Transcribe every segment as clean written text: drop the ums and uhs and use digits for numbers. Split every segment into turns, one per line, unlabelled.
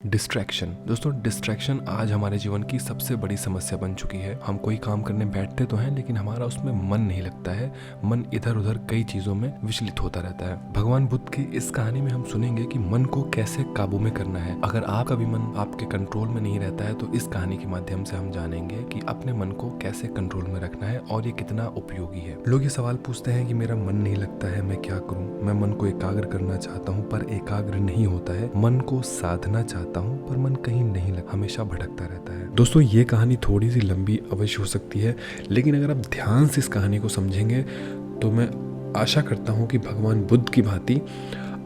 Distraction. दोस्तों, distraction आज हमारे जीवन की सबसे बड़ी समस्या बन चुकी है। हम कोई काम करने बैठते तो हैं, लेकिन हमारा उसमें मन नहीं लगता है। मन इधर उधर कई चीजों में विचलित होता रहता है। भगवान बुद्ध की इस कहानी में हम सुनेंगे कि मन को कैसे काबू में करना है। अगर आपका भी मन आपके कंट्रोल में नहीं रहता है तो इस कहानी के माध्यम से हम जानेंगे कि अपने मन को कैसे कंट्रोल में रखना है और ये कितना उपयोगी है। लोग ये सवाल पूछते हैं कि मेरा मन नहीं लगता है, मैं क्या करूं? मैं मन को एकाग्र करना चाहता हूं पर एकाग्र नहीं होता है। मन को साधना चाहता हूं पर मन कहीं नहीं लग, हमेशा भटकता रहता है। दोस्तों, ये कहानी थोड़ी सी लंबी अवश्य हो सकती है, लेकिन अगर आप ध्यान से इस कहानी को समझेंगे तो मैं आशा करता हूं कि भगवान बुद्ध की भांति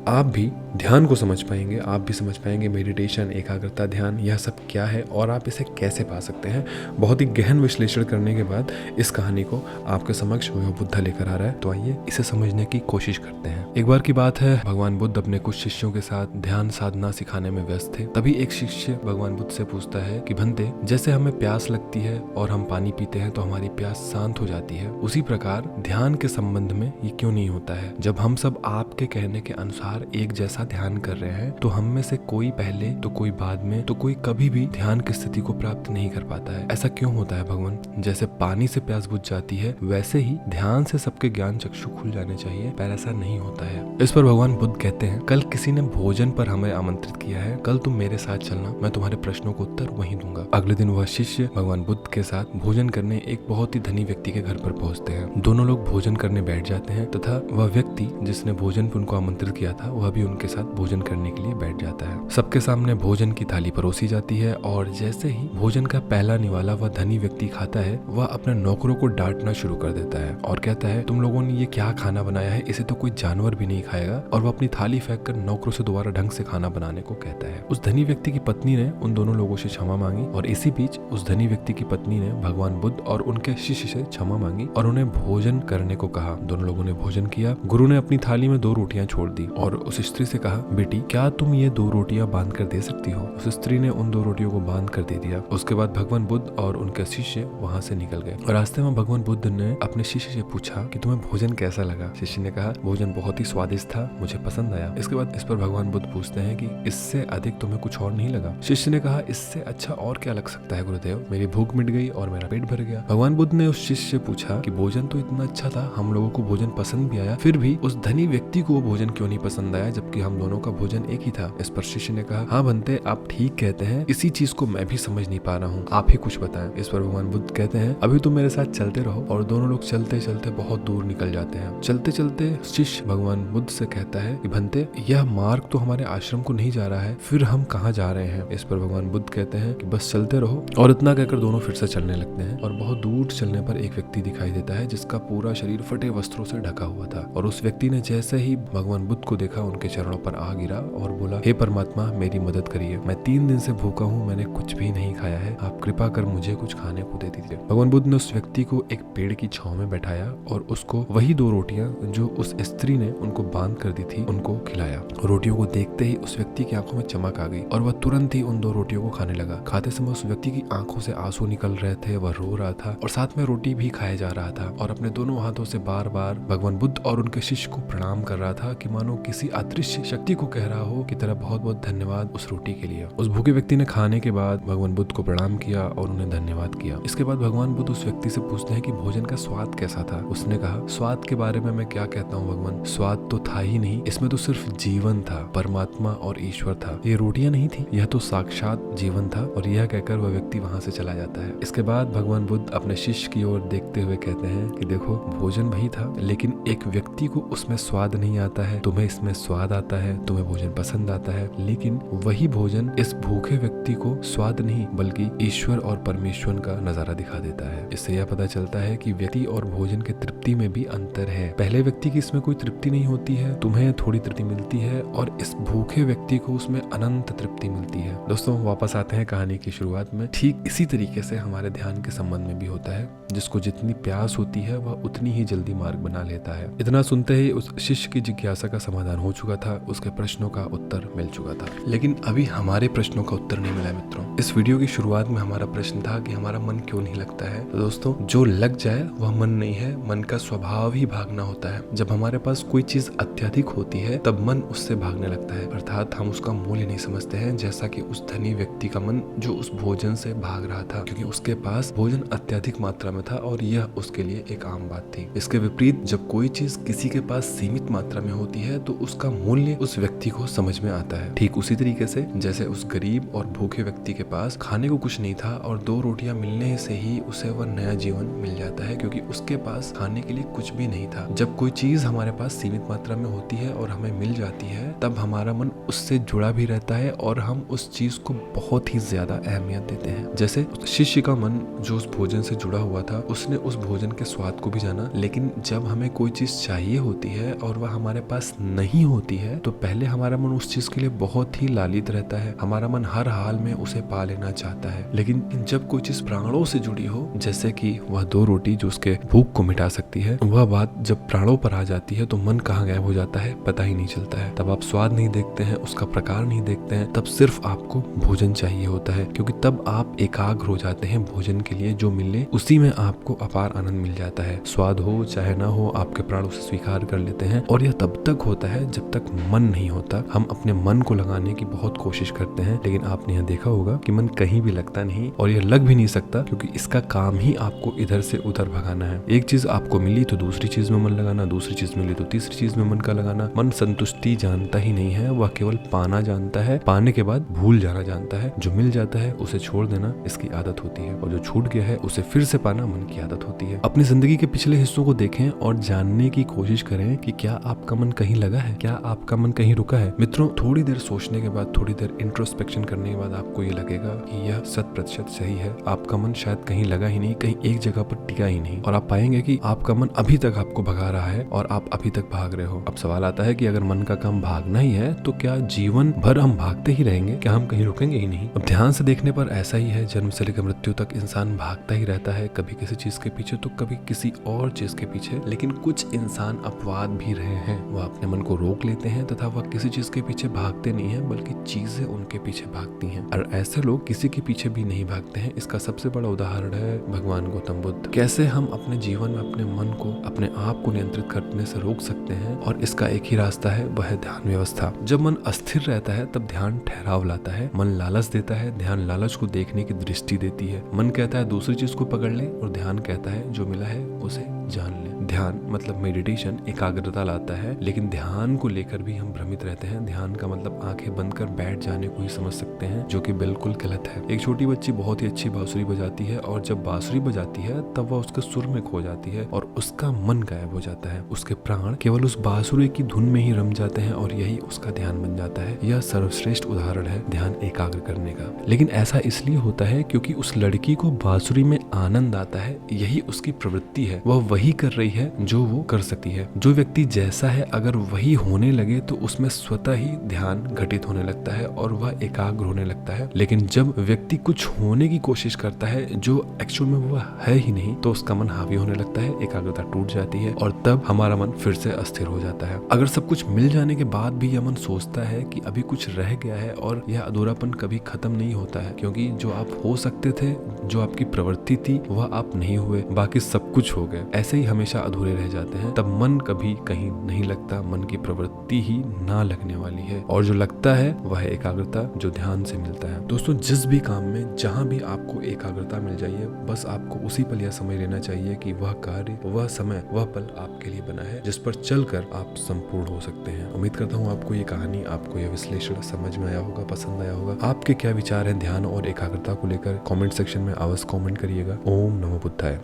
आप भी ध्यान को समझ पाएंगे। आप भी समझ पाएंगे मेडिटेशन, एकाग्रता, ध्यान, यह सब क्या है और आप इसे कैसे पा सकते हैं। बहुत ही गहन विश्लेषण करने के बाद इस कहानी को आपके समक्ष वह बुद्धा लेकर आ रहा है। तो आइए इसे समझने की कोशिश करते हैं। एक बार की बात है, भगवान बुद्ध अपने कुछ शिष्यों के साथ ध्यान साधना सिखाने में व्यस्त थे। तभी एक शिष्य भगवान बुद्ध से पूछता है कि भंते, जैसे हमें प्यास लगती है और हम पानी पीते हैं तो हमारी प्यास शांत हो जाती है, उसी प्रकार ध्यान के संबंध में ये क्यों नहीं होता है? जब हम सब आपके कहने के अनुसार एक जैसा ध्यान कर रहे हैं तो हम में से कोई पहले तो कोई बाद में तो कोई कभी भी ध्यान की स्थिति को प्राप्त नहीं कर पाता है। ऐसा क्यों होता है भगवान? जैसे पानी से प्यास बुझ जाती है वैसे ही ध्यान से सबके ज्ञान चक्षु खुल जाने चाहिए, पर ऐसा नहीं होता है। इस पर भगवान बुद्ध कहते हैं, कल किसी ने भोजन पर हमें आमंत्रित किया है, कल तुम मेरे साथ चलना, मैं तुम्हारे प्रश्नों को उत्तर वहीं दूंगा। अगले दिन वह शिष्य भगवान बुद्ध के साथ भोजन करने एक बहुत ही धनी व्यक्ति के घर पर पहुंचते हैं। दोनों लोग भोजन करने बैठ जाते हैं तथा वह व्यक्ति जिसने भोजन पर उनको आमंत्रित किया था वह भी उनके साथ भोजन करने के लिए बैठ जाता है। सबके सामने भोजन की थाली परोसी जाती है और जैसे ही भोजन का पहला निवाला वह धनी व्यक्ति खाता है, वह अपने नौकरों को डांटना शुरू कर देता है और कहता है, तुम लोगों ने ये क्या खाना बनाया है? इसे तो कोई जानवर भी नहीं खाएगा। और वह अपनी थाली फेंक कर नौकरों से दोबारा ढंग से खाना बनाने को कहता है। उस धनी व्यक्ति की पत्नी ने उन दोनों लोगों से क्षमा मांगी और इसी बीच उस धनी व्यक्ति की पत्नी ने भगवान बुद्ध और उनके शिष्य से क्षमा मांगी और उन्हें भोजन करने को कहा। दोनों लोगों ने भोजन किया। गुरु ने अपनी थाली में 2 रोटियां छोड़ दी और उस स्त्री से कहा, बेटी, क्या तुम ये 2 रोटियां बांध कर दे सकती हो? उस स्त्री ने उन 2 रोटियों को बांध कर दे दिया। उसके बाद भगवान बुद्ध और उनके शिष्य वहां से निकल गए और रास्ते में भगवान बुद्ध ने अपने शिष्य से पूछा कि तुम्हें भोजन कैसा लगा? शिष्य ने कहा, भोजन बहुत ही स्वादिष्ट था, मुझे पसंद आया। इसके बाद इस पर भगवान बुद्ध पूछते हैं कि इससे अधिक तुम्हें कुछ और नहीं लगा? शिष्य ने कहा, इससे अच्छा और क्या लग सकता है गुरुदेव, मेरी भूख मिट गई और मेरा पेट भर गया। भगवान बुद्ध ने उस शिष्य से पूछा कि भोजन तो इतना अच्छा था, हम लोगों को भोजन पसंद भी आया, फिर भी उस धनी व्यक्ति को वो भोजन क्यों नहीं पसंद आया जबकि हम दोनों का भोजन एक ही था? इस पर शिष्य ने कहा, हाँ बनते, आप ठीक कहते हैं, इसी चीज को मैं भी समझ नहीं पा रहा हूँ, आप ही कुछ बताएं। इस पर भगवान बुद्ध कहते हैं, अभी तुम मेरे साथ चलते रहो। और दोनों लोग चलते चलते बहुत दूर निकल जाते हैं। चलते चलते शिष्य भगवान बुद्ध से कहता है कि भंते, यह मार्ग तो हमारे आश्रम को नहीं जा रहा है, फिर हम कहाँ जा रहे हैं? इस पर भगवान बुद्ध कहते हैं कि बस चलते रहो। और इतना कहकर दोनों फिर से चलने लगते हैं और बहुत दूर चलने पर एक व्यक्ति दिखाई देता है जिसका पूरा शरीर फटे वस्त्रों से ढका हुआ था। और उस व्यक्ति ने जैसे ही भगवान बुद्ध को देखा उनके चरणों पर आ गिरा और बोला, हे परमात्मा, मेरी मदद करिए, मैं 3 दिन से भूखा हूँ, मैंने कुछ भी नहीं खाया है, आप कृपा कर मुझे कुछ खाने को दे दीजिए। भगवान बुद्ध ने उस व्यक्ति को एक पेड़ की छांव में बैठाया और उसको वही 2 रोटियां जो उस स्त्री ने उनको बांध कर दी थी उनको खिलाया। रोटियों को देखते ही उस व्यक्ति की आंखों में चमक आ गई और वह तुरंत ही उन 2 रोटियों को खाने लगा। खाते समय उस व्यक्ति की आंखों से आंसू निकल रहे थे, वह रो रहा था और साथ में रोटी भी खाया जा रहा था और अपने दोनों हाथों से बार बार भगवान बुद्ध और उनके शिष्य को प्रणाम कर रहा था कि मानो किसी अदृश्य शक्ति को कह रहा हो कि तेरा बहुत बहुत धन्यवाद उस रोटी के लिए। उस भूखे व्यक्ति ने खाने के बाद भगवान बुद्ध को प्रणाम किया और उन्हें धन्यवाद किया। इसके बाद भगवान बुद्ध उस व्यक्ति से पूछते हैं कि भोजन का स्वाद कैसा था? उसने कहा, स्वाद के बारे में मैं क्या कहता हूँ भगवान, स्वाद तो था ही नहीं, इसमें तो सिर्फ जीवन था, परमात्मा और ईश्वर था। ये रोटियां नहीं थी, यह तो साक्षात जीवन था। और यह कहकर वह व्यक्ति वहां से चला जाता है। इसके बाद भगवान बुद्ध अपने शिष्य की ओर देखते हुए कहते हैं कि देखो, भोजन वही था, लेकिन एक व्यक्ति को उसमें स्वाद नहीं आता है, तुम्हें इसमें स्वाद आता है, तुम्हें भोजन पसंद आता है, लेकिन वही भोजन इस भूखे व्यक्ति को स्वाद नहीं बल्कि ईश्वर और परमेश्वर का नजारा दिखा देता है। इससे यह पता चलता है कि व्यक्ति और भोजन के तृप्ति में भी अंतर है। पहले व्यक्ति की इसमें कोई तृप्ति नहीं होती है, तुम्हें थोड़ी तृप्ति मिलती है, और इस भूखे व्यक्ति को उसमें अनंत तृप्ति मिलती है। दोस्तों, वापस आते हैं कहानी की शुरुआत में। ठीक इसी तरीके से हमारे ध्यान के संबंध में भी होता है। जिसको जितनी प्यास होती है वह उतनी ही जल्दी मार्ग बना लेता है। इतना सुनते ही उस शिष्य की जिज्ञासा का समाधान हो चुका था, उसके प्रश्नों का उत्तर मिल चुका था। लेकिन अभी हमारे प्रश्नों का उत्तर नहीं मिला मित्रों। इस वीडियो की शुरुआत में हमारा प्रश्न था कि हमारा मन क्यों नहीं लगता है। तो दोस्तों, जो लग जाए वह मन नहीं है, मन का स्वभाव ही भागना होता है। जब हमारे पास कोई चीज अत्यधिक होती है तब मन उससे भागने लगता है, अर्थात हम उसका मूल्य नहीं समझते हैं। जैसा कि उस धनी व्यक्ति का मन जो उस भोजन से भाग रहा था, क्योंकि उसके पास भोजन अत्यधिक मात्रा में था और यह उसके लिए एक आम बात थी। इसके विपरीत जब कोई चीज किसी के पास सीमित मात्रा में होती है तो उसका मूल्य उस व्यक्ति को समझ में आता है। ठीक उसी तरीके से जैसे उस गरीब और भूखे व्यक्ति के पास खाने को कुछ नहीं था और 2 रोटियां मिलने से ही उसे वह नया जीवन मिल जाता है, क्योंकि उसके पास खाने के लिए कुछ भी नहीं था। जब कोई चीज हमारे पास सीमित मात्रा में होती है और हमें मिल जाती है तब हमारा मन उससे जुड़ा भी रहता है और हम उस चीज को बहुत ही ज्यादा अहमियत देते हैं। जैसे शिष्य का मन जो उस भोजन से जुड़ा हुआ था, उसने उस भोजन के स्वाद को भी जाना, लेकिन जब हमें कोई चीज चाहिए होती है और वह हमारे पास नहीं होती है तो पहले हमारा मन उस चीज के लिए बहुत ही लालित रहता है। हमारा मन हर हाल में उसे पा लेना चाहता है। लेकिन जब कोई चीज प्राणों से जुड़ी हो, जैसे कि वह 2 रोटी जो उसके भूख को मिटा सकती है, वह बात जब प्राणों पर आ जाती है तो मन कहाँ गायब हो जाता है पता ही नहीं चलता है। तब आप स्वाद नहीं देखते हैं, उसका प्रकार नहीं देखते हैं, तब सिर्फ आपको भोजन चाहिए होता है, क्योंकि तब आप एकाग्र हो जाते हैं भोजन के लिए। जो मिले उसी में आपको अपार आनंद मिल जाता है। स्वाद हो चाहे ना हो, आपके प्राण उसे स्वीकार कर लेते हैं और यह तब तक होता है जब तक मन नहीं होता। हम अपने मन को लगाने की बहुत कोशिश करते हैं, लेकिन आपने यह देखा होगा कि मन कहीं भी लगता नहीं और यह लग भी नहीं सकता, क्योंकि इसका काम ही आपको इधर से उधर भगाना है। एक चीज आपको मिली तो दूसरी चीज में मन लगाना, दूसरी चीज मिली तो तीसरी चीज में मन का लगाना। मन संतुष्टि जानता ही नहीं है, वह केवल पाना जानता है, पाने के बाद भूल जाना जानता है। जो मिल जाता है उसे छोड़ देना इसकी आदत होती है और जो छूट गया है उसे फिर से पाना मन की आदत होती है। अपनी जिंदगी के पिछले हिस्सों को देखें और जानने की कोशिश करें कि क्या आपका मन कहीं लगा है, क्या आपका मन कहीं रुका है। मित्रों, थोड़ी देर सोचने के बाद, थोड़ी देर इंट्रोस्पेक्शन करने के बाद आपको ये लगेगा कि यह 100% सही है। आपका मन शायद कहीं लगा ही नहीं, कहीं एक जगह पर टिका ही नहीं, और आप पाएंगे कि आपका मन अभी तक आपको भगा रहा है और आप अभी तक भाग रहे हो। अब सवाल आता है कि अगर मन का काम भागना ही है तो क्या जीवन भर हम भागते ही रहेंगे, क्या हम कहीं रुकेंगे ही नहीं। अब ध्यान से देखने पर ऐसा ही है, जन्म से लेकर मृत्यु तक इंसान भागता ही रहता है, कभी किसी चीज के पीछे तो कभी किसी और चीज के पीछे। लेकिन कुछ इंसान अपवाद भी रहे हैं, वह अपने मन को रोक लेते हैं तथा वह किसी चीज के पीछे भागते नहीं है, बल्कि चीजें उनके पीछे भागती हैं। और ऐसे लोग किसी के पीछे भी नहीं भागते हैं। इसका सबसे बड़ा उदाहरण है भगवान गौतम बुद्ध। कैसे हम अपने जीवन में अपने मन को, अपने आप को नियंत्रित करने से रोक सकते हैं, और इसका एक ही रास्ता है, वह है ध्यान व्यवस्था। जब मन अस्थिर रहता है तब ध्यान ठहराव लाता है। मन लालच देता है, ध्यान लालच को देखने की दृष्टि देती है। मन कहता है दूसरी चीज को पकड़ ले और ध्यान कहता है जो मिला है उसे जान ले। ध्यान मतलब मेडिटेशन एकाग्रता लाता है, लेकिन ध्यान को लेकर भी हम भ्रमित रहते हैं। ध्यान का मतलब आंखें बंद कर बैठ जाने को ही समझ सकते हैं, जो कि बिल्कुल गलत है। एक छोटी बच्ची बहुत ही अच्छी बांसुरी बजाती है और जब बांसुरी बजाती है तब वह उसके सुर में खो जाती है और उसका मन गायब हो जाता है। उसके प्राण केवल उस बांसुरी की धुन में ही रम जाते हैं और यही उसका ध्यान बन जाता है। यह सर्वश्रेष्ठ उदाहरण है ध्यान एकाग्र करने का। लेकिन ऐसा इसलिए होता है क्योंकि उस लड़की को बांसुरी में आनंद आता है, यही उसकी प्रवृत्ति है। वह वही कर रही है जो वो कर सकती है। जो व्यक्ति जैसा है अगर वही होने लगे तो उसमें स्वतः ही ध्यान घटित होने लगता है और वह एकाग्र होने लगता है। लेकिन जब व्यक्ति कुछ होने की कोशिश करता है जो एक्चुअल में वह है ही नहीं, तो उसका मन हावी होने लगता है, एकाग्रता टूट जाती है और तब हमारा मन फिर से अस्थिर हो जाता है। अगर सब कुछ मिल जाने के बाद भी यह मन सोचता है कि अभी कुछ रह गया है, और यह अधूरापन कभी खत्म नहीं होता है, क्योंकि जो आप हो सकते थे, जो आपकी प्रवृत्ति थी, वह आप नहीं हुए, बाकी सब कुछ हो गए। ऐसे ही हमेशा अधूरे रह जाते हैं। तब मन कभी कहीं नहीं लगता, मन की प्रवृत्ति ही ना लगने वाली है, और जो लगता है वह है एकाग्रता, जो ध्यान से मिलता है। दोस्तों, जिस भी काम में जहाँ भी आपको एकाग्रता मिल जाइए, बस आपको उसी पल यह समझ लेना चाहिए कि वह कार्य, वह समय, वह पल आपके लिए बना है, जिस पर चलकर आप संपूर्ण हो सकते हैं। उम्मीद करता हूँ आपको ये कहानी, आपको यह विश्लेषण समझ में आया होगा, पसंद आया होगा। आपके क्या विचार हैं ध्यान और एकाग्रता को लेकर? कमेंट सेक्शन में अवश्य कमेंट करिएगा। ओम नमो बुद्धाय।